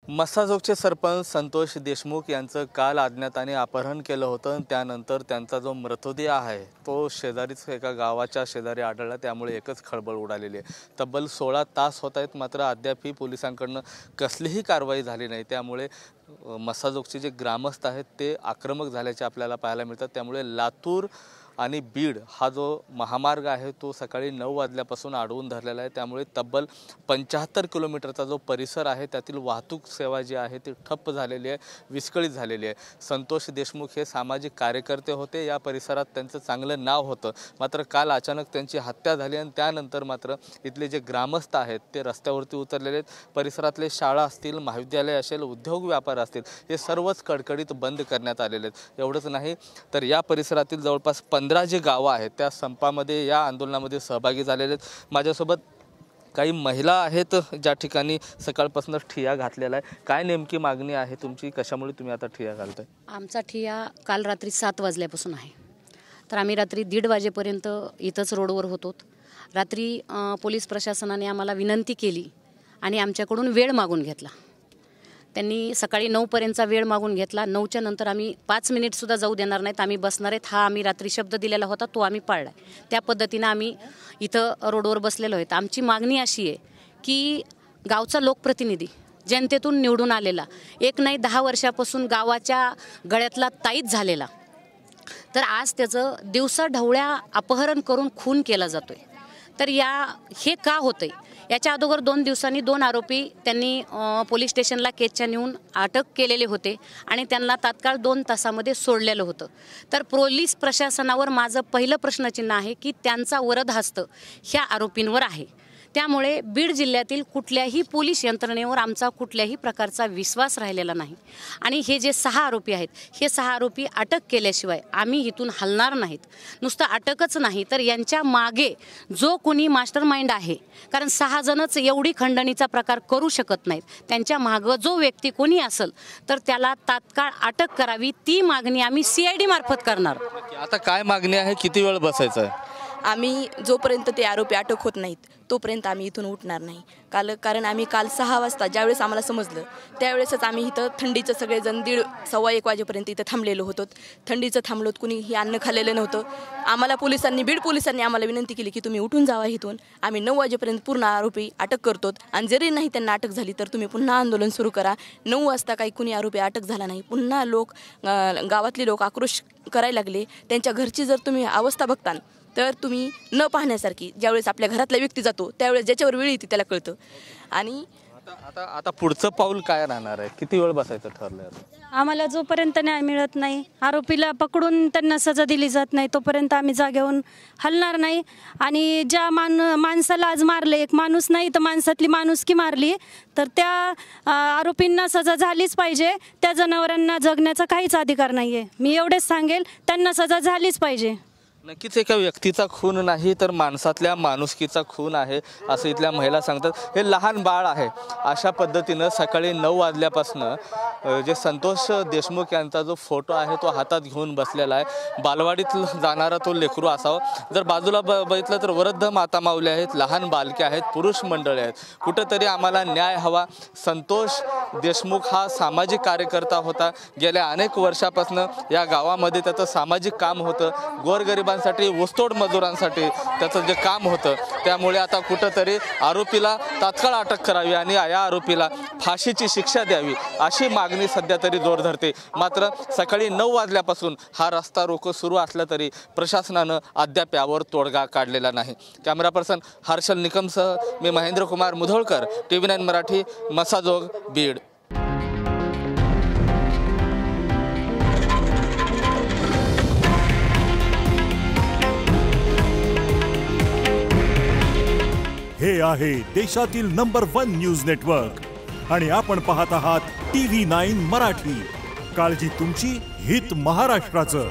मसाजोगचे सरपंच संतोष देशमुख यांचं काल अज्ञाताने अपहरण केलं होतं। त्यानंतर त्यांचा जो मृतदेह आहे तो शेजारीच एका गावाच्या शेजारी आढळला। त्यामुळे एकच खळबळ उडालेली आहे। तब्बल 16 तास होत आहेत, मात्र अद्यापही पोलिसांकडून कसलीही कारवाई झाली नाही। त्यामुळे मसाजोगचे जे ग्रामस्थ आहेत ते आक्रमक झाल्याचे आपल्याला पाहायला मिळतात। त्यामुळे लातूर आणि बीड हा जो महामार्ग आहे तो सकाळी 9 वाजल्यापासून अडवून धरलेला आहे। त्यामुळे तब्बल 75 किलोमीटरचा जो परिसर आहे त्यातील वाहतूक सेवा जी आहे ती ठप्प झालेली आहे, विस्कळीत झालेली आहे। संतोष देशमुख हे सामाजिक कार्यकर्ते होते, या परिसरात त्यांचं चांगलं नाव होतं। मात्र काल अचानक त्यांची हत्या झाली आणि त्यानंतर मात्र इथले जे ग्रामस्थ आहेत ते रस्त्यावरती उतरलेले आहेत। परिसरातले शाळा असतील, महाविद्यालय असेल, उद्योग व्यापार असतील, हे सर्वच कडकडीत बंद करण्यात आलेले आहेत। एवढंच नाही तर या परिसरातील जवळपास 15 जे गावं आहेत त्या संपामध्ये, या आंदोलनामध्ये सहभागी झालेले आहेत। माझ्यासोबत काही महिला आहेत ज्या ठिकाणी सकाळपासून ठिया घातलेला आहे। काय नेमकी मागणी आहे तुमची, कशामुळे तुम्ही आता ठिया घालताय? आमचा ठिया काल रात्री 7 वाजल्यापासून आहे। तर आम्ही रात्री 1:30 वाजेपर्यंत इथंच रोडवर होतो। रात्री पोलीस प्रशासनाने आम्हाला विनंती केली आणि आमच्याकडून वेळ मागून घेतला। त्यांनी सकाळी 9 पर्यंतचा वेळ मागून घेतला। 9च्या नंतर आम्ही 5 मिनिटसुद्धा जाऊ देणार नाहीत, आम्ही बसणार आहेत, हा आम्ही रात्री शब्द दिलेला होता तो आम्ही पाळला। त्या पद्धतीनं आम्ही इथं रोडवर बसलेलो आहेत। आमची मागणी अशी आहे की गावचा लोकप्रतिनिधी, जनतेतून निवडून आलेला, एक नाही 10 वर्षापासून गावाच्या गळ्यातला ताईत झालेला, तर आज त्याचं दिवसाढवळ्या अपहरण करून खून केला जातोय। तर हे का होतंय? याच्या अगोदर 2 दिवसांनी 2 आरोपी त्यांनी पोलीस स्टेशनला केसच्या नेऊन अटक केलेले होते आणि त्यांना तात्काळ 2 तासामध्ये सोडलेलं होतं। तर पोलीस प्रशासनावर माझं पहिलं प्रश्नचिन्ह आहे की त्यांचा वरदहस्त ह्या आरोपींवर आहे। त्यामुळे बीड जिल्ह्यातील कुठल्याही पोलीस यंत्रणेवर आमचा कुठल्याही प्रकारचा विश्वास राहिलेला नाही आणि हे जे 6 आरोपी आहेत, हे 6 आरोपी अटक केल्याशिवाय आम्ही इथून हलणार नाहीत। नुसतं अटकच नाही तर यांच्या मागे जो कोणी मास्टरमाइंड आहे, कारण 6 जणच एवढी खंडणीचा प्रकार करू शकत नाहीत, त्यांच्या मागं जो व्यक्ती कोणी असेल तर त्याला तात्काळ अटक करावी, ती मागणी आम्ही CID मार्फत करणार। आता काय मागणी आहे, किती वेळ बसायचं आहे? आम्ही जोपर्यंत ते आरोपी अटक होत नाहीत तोपर्यंत आम्ही इथून उठणार नाही। कारण आम्ही काल 6 वाजता ज्यावेळेस आम्हाला समजलं त्यावेळेसच आम्ही इथं थंडीचं सगळेजण 1:30 सव्वा 1 वाजेपर्यंत इथं थांबलेलो होतो। थंडीचं थांबलोत, कुणीही अन्न खाल्लेलं नव्हतं। आम्हाला बीड पोलिसांनी आम्हाला विनंती केली की तुम्ही उठून जावा इथून, आम्ही 9 वाजेपर्यंत पूर्ण आरोपी अटक करतो आणि जरी नाही त्यांना अटक झाली तर तुम्ही पुन्हा आंदोलन सुरू करा। 9 वाजता काही कुणी आरोपी अटक झाला नाही, पुन्हा गावातले लोक आक्रोश करायला लागले। त्यांच्या घरची जर तुम्ही अवस्था बघता तर तुम्ही न पाहण्यासारखी, ज्यावेळेस आपल्या घरातला व्यक्ती जातो त्यावेळेस ज्याच्यावर वेळ येते त्याला कळतं। आणि आता पुढचं पाऊल काय राहणार आहे, किती वेळ बसायचं ठरलं? आम्हाला जोपर्यंत न्याय मिळत नाही, आरोपीला पकडून त्यांना सजा दिली जात नाही, तोपर्यंत आम्ही जागेवरून हलणार नाही। आणि ज्या माणसाला आज मारले, एक माणूस नाही तर माणसातली माणुसकी मारली, तर त्या आरोपींना सजा झालीच पाहिजे। त्या जनावरांना जगण्याचा काहीच अधिकार नाही आहे। मी एवढेच सांगेल, त्यांना सजा झालीच पाहिजे। नक्कीच एका व्यक्तीचा खून नाही तर माणसातल्या माणुसकीचा खून आहे असं इथल्या महिला सांगतात। हे लहान बाळ आहे, अशा पद्धतीनं सकाळी 9 वाजल्यापासून जे संतोष देशमुख यांचा जो फोटो आहे तो हातात घेऊन बसलेला आहे। बालवाडीत जाणारा तो लेकरू असावा। जर बाजूला बघितलं तर वृद्ध माता माऊली आहेत, लहान बालके आहेत, पुरुष मंडळी आहेत। कुठंतरी आम्हाला न्याय हवा। संतोष देशमुख हा सामाजिक कार्यकर्ता होता, गेल्या अनेक वर्षापासून या गावामध्ये त्याचं सामाजिक काम होतं। गोरगरिबांसाठी, ऊसतोड मजुरांसाठी त्याचं जे काम होतं, त्यामुळे आता कुठंतरी आरोपीला तात्काळ अटक करावी आणि या आरोपीला फाशीची शिक्षा द्यावी अशी मागणी सध्या तरी जोर धरते। मात्र सकाळी 9 वाजल्यापासून हा रस्ता रोको सुरू असला तरी प्रशासनानं अद्याप यावर तोडगा काढलेला नाही। कॅमेरा पर्सन हर्षल निकमसह मी महेंद्र कुमार मुधोळकर, TV9 मराठी, मसाजोग, बीड। हे आहे देशातील नंबर 1 न्यूज नेटवर्क आणि आपण पाहत आहात TV9 मराठी। काळजी तुमची, हित महाराष्ट्राचं।